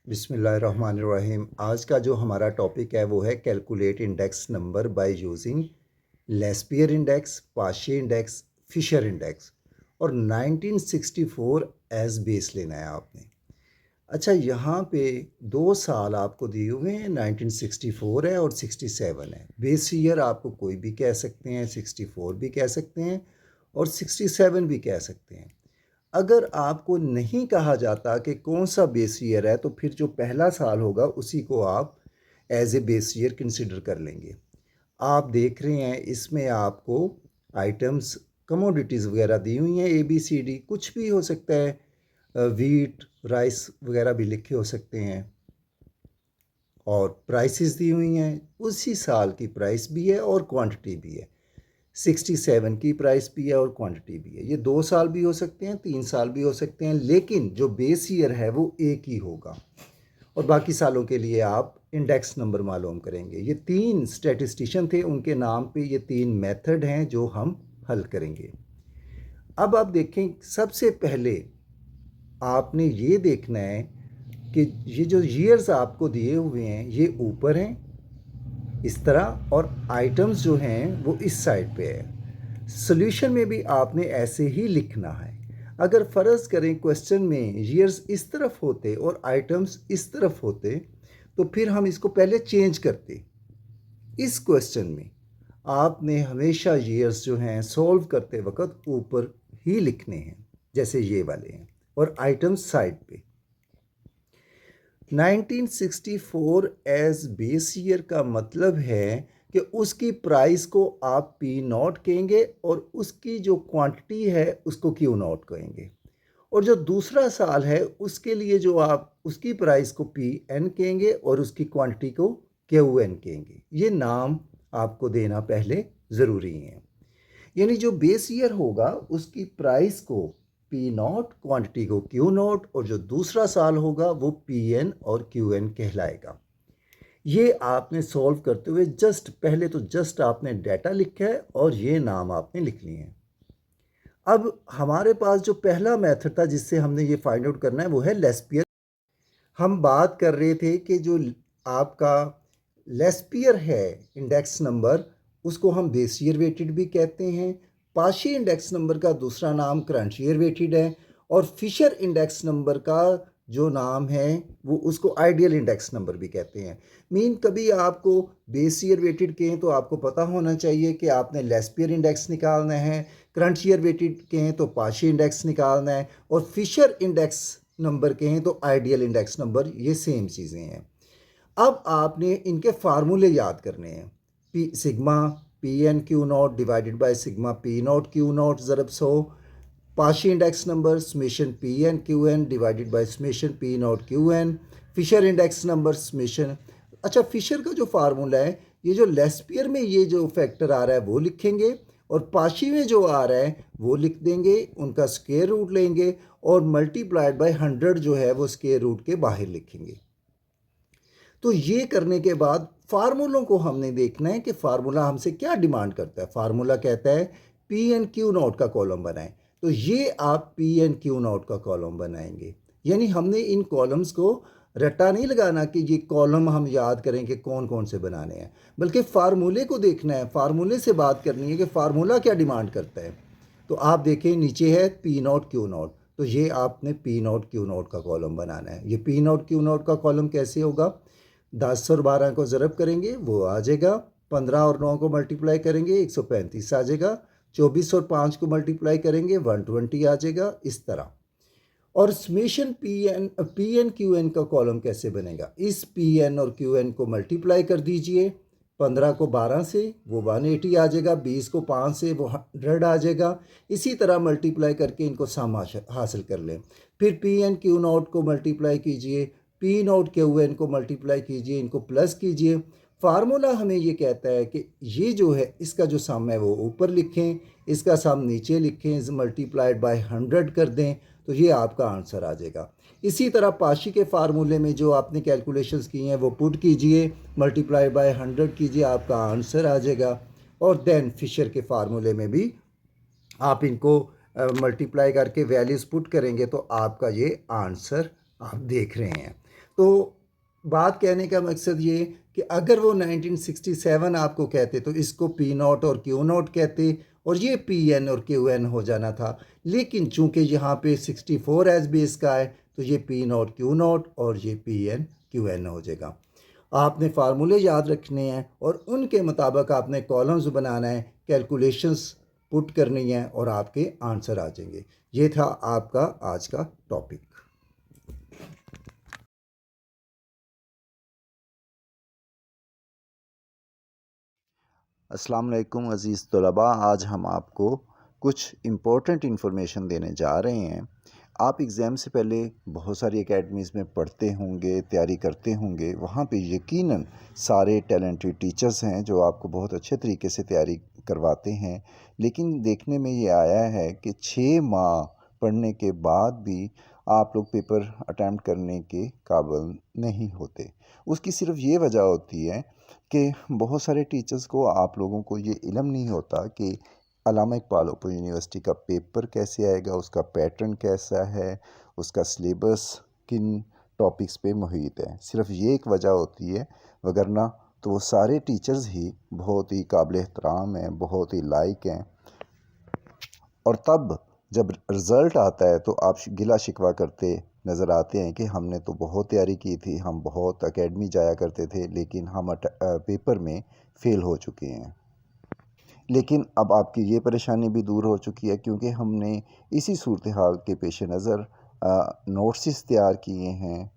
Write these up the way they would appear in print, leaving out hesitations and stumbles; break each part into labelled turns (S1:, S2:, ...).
S1: बिस्मिल्लाहिर्रहमानिर्रहीम। आज का जो हमारा टॉपिक है वो है calculate index number by using Laspeyres index, Paasche index, Fisher index और 1964 एज बेस लेना है आपने। अच्छा, यहाँ पे दो साल आपको दिए हुए हैं, 1964 है और 67 है। बेस ईयर आपको कोई भी कह सकते हैं, 64 भी कह सकते हैं और 67 भी कह सकते हैं। अगर आपको नहीं कहा जाता कि कौन सा बेस ईयर है तो फिर जो पहला साल होगा उसी को आप as a base year consider कर लेंगे। आप देख रहे हैं इसमें आपको आइटम्स, कमोडिटीज़ वगैरह दी हुई हैं, ABCD कुछ भी हो सकता है, वीट, राइस वगैरह भी लिखे हो सकते हैं और प्राइसेस दी हुई हैं। उसी साल की प्राइस भी है और क्वांटिटी भी है। 67 की प्राइस भी है और क्वांटिटी भी है। ये 2 साल भी हो सकते हैं, 3 साल भी हो सकते हैं, लेकिन जो बेस ईयर है वो एक ही होगा और बाकी सालों के लिए आप इंडेक्स नंबर मालूम करेंगे। ये 3 स्टैटिस्टिशियन थे, उनके नाम पे ये 3 मेथड हैं जो हम हल करेंगे। अब आप देखें, सबसे पहले आपने ये देखना है कि ये जो ईयर्स आपको दिए हुए हैं ये ऊपर हैं इस तरह और आइटम्स जो हैं वो इस साइड पे है। सॉल्यूशन में भी आपने ऐसे ही लिखना है। अगर फ़र्ज़ करें क्वेश्चन में ईयर्स इस तरफ होते और आइटम्स इस तरफ होते तो फिर हम इसको पहले चेंज करते। इस क्वेश्चन में आपने हमेशा ईयर्स जो हैं सॉल्व करते वक्त ऊपर ही लिखने हैं, जैसे ये वाले हैं, और आइटम्स साइड पे। 1964 एज बेस ईयर का मतलब है कि उसकी प्राइस को आप P0 कहेंगे और उसकी जो क्वांटिटी है उसको Q0 कहेंगे, और जो दूसरा साल है उसके लिए जो आप उसकी प्राइस को PN कहेंगे और उसकी क्वांटिटी को QN कहेंगे। ये नाम आपको देना पहले ज़रूरी है। यानी जो बेस ईयर होगा उसकी प्राइस को P0, क्वांटिटी को Q0, और जो दूसरा साल होगा वो PN और QN कहलाएगा। ये आपने सॉल्व करते हुए पहले तो आपने डाटा लिखा है और ये नाम आपने लिख लिए हैं। अब हमारे पास जो पहला मेथड था जिससे हमने ये फाइंड आउट करना है वो है लेस्पियर। हम बात कर रहे थे कि जो आपका लेस्पियर है इंडेक्स नंबर, उसको हम बेस ईयर वेटेड भी कहते हैं। पाशी इंडेक्स नंबर का दूसरा नाम करंट ईयर वेटेड है और फिशर इंडेक्स नंबर का जो नाम है वो उसको आइडियल इंडेक्स नंबर भी कहते हैं। कभी आपको बेस ईयर वेटेड कहें तो आपको पता होना चाहिए कि आपने लेस्पियर इंडेक्स निकालना है, करंट ईयर वेटेड कहें तो पाशी इंडेक्स निकालना है, और फिशर इंडेक्स नंबर कहें तो आइडियल इंडेक्स नंबर। ये सेम चीज़ें हैं। अब आपने इनके फार्मूले याद करने हैं। Sigma PN Q0 divided by sigma P0 Q0 ज़रब 100, Paasche index number summation PN QN divided by summation P0 QN, Fisher index number summation. अच्छा, फिशर का जो फार्मूला है, ये जो लेस्पियर में ये जो फैक्टर आ रहा है वो लिखेंगे और पाशी में जो आ रहा है वो लिख देंगे, उनका स्क्वायर रूट लेंगे और मल्टीप्लाइड बाय 100 जो है वो स्क्वायर रूट के बाहर लिखेंगे। तो ये करने के बाद फार्मूलों को हमने देखना है कि फार्मूला हमसे क्या डिमांड करता है। फार्मूला कहता है PN Q0 का कॉलम बनाएं, तो ये आप PN Q0 का कॉलम बनाएंगे। यानी हमने इन कॉलम्स को रट्टा नहीं लगाना कि ये कॉलम हम याद करें कि कौन कौन से बनाने हैं, बल्कि फार्मूले को देखना है, फार्मूले से बात करनी है कि फार्मूला क्या डिमांड करता है। तो आप देखें नीचे है P0 Q0, तो ये आपने P0 Q0 का कॉलम बनाना है। ये P0 Q0 का कॉलम कैसे होगा? 10 और 12 को ज़रब करेंगे वो आ जाएगा, 15 और 9 को मल्टीप्लाई करेंगे 135 आ जाएगा, 24 और 5 को मल्टीप्लाई करेंगे 120 आ जाएगा, इस तरह। और समेशन PN QN का कॉलम कैसे बनेगा? इस PN और QN को मल्टीप्लाई कर दीजिए, 15 को 12 से वो 180 आ जाएगा, 20 को 5 से वो 100 आ जाएगा। इसी तरह मल्टीप्लाई करके इनको सम हासिल कर लें। फिर PN Q0 को मल्टीप्लाई कीजिए, P0 QN को मल्टीप्लाई कीजिए, इनको प्लस कीजिए। फार्मूला हमें ये कहता है कि ये जो है इसका जो सम है वो ऊपर लिखें, इसका सम नीचे लिखें, मल्टीप्लाइड बाय 100 कर दें, तो ये आपका आंसर आ जाएगा। इसी तरह पाशी के फार्मूले में जो आपने कैलकुलेशंस की हैं वो पुट कीजिए, मल्टीप्लाई बाय 100 कीजिए, आपका आंसर आ जाएगा। और देन फिशर के फार्मूले में भी आप इनको मल्टीप्लाई करके वैल्यूज़ पुट करेंगे तो आपका ये आंसर आप देख रहे हैं। तो बात कहने का मकसद ये कि अगर वो 1967 आपको कहते तो इसको पी नॉट और क्यू नॉट कहते और ये पी एन और क्यू एन हो जाना था। लेकिन चूंकि यहाँ पे 64 एज बेस का है तो ये पी नॉट क्यू नॉट और ये पी एन क्यू एन हो जाएगा। आपने फार्मूले याद रखने हैं और उनके मुताबिक आपने कॉलम्स बनाना है, कैलकुलेशंस पुट करनी है और आपके आंसर आ जाएंगे। ये था आपका आज का टॉपिक। अस्सलाम वालेकुम अज़ीज़ तलबा, आज हम आपको कुछ इम्पोर्टेंट इन्फॉर्मेशन देने जा रहे हैं। आप एग्ज़ाम से पहले बहुत सारी एकेडमीज़ में पढ़ते होंगे, तैयारी करते होंगे, वहाँ पे यकीनन सारे टैलेंटेड टीचर्स हैं जो आपको बहुत अच्छे तरीके से तैयारी करवाते हैं। लेकिन देखने में ये आया है कि 6 माह पढ़ने के बाद भी आप लोग पेपर अटैम्प्ट करने के काबिल नहीं होते। उसकी सिर्फ ये वजह होती है कि बहुत सारे टीचर्स को, आप लोगों को ये इल्म नहीं होता कि अल्लामा इकबाल ओपन यूनिवर्सिटी का पेपर कैसे आएगा, उसका पैटर्न कैसा है, उसका सिलेबस किन टॉपिक्स पे मुहित है। सिर्फ ये एक वजह होती है, वगरना तो वो सारे टीचर्स ही बहुत ही काबिल एहतराम हैं, बहुत ही लायक हैं। और तब जब रिज़ल्ट आता है तो आप गिला शिकवा करते नज़र आते हैं कि हमने तो बहुत तैयारी की थी, हम बहुत एकेडमी जाया करते थे, लेकिन हम पेपर में फ़ेल हो चुके हैं। लेकिन अब आपकी ये परेशानी भी दूर हो चुकी है, क्योंकि हमने इसी सूरत हाल के पेश नज़र नोट्स तैयार किए हैं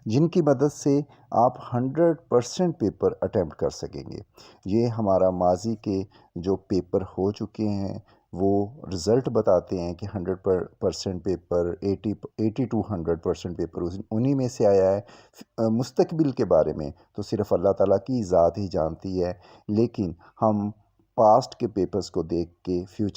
S1: जिनकी मदद से आप 100% पेपर अटैम्प्ट कर सकेंगे। ये हमारा माजी के जो पेपर हो चुके हैं वो रिज़ल्ट बताते हैं कि 100% पेपर 80 टू 100% पेपर उन्हीं में से आया है। मुस्तकबिल के बारे में तो सिर्फ़ अल्लाह ताला की ज़ात ही जानती है, लेकिन हम पास्ट के पेपर्स को देख के फ्यूचर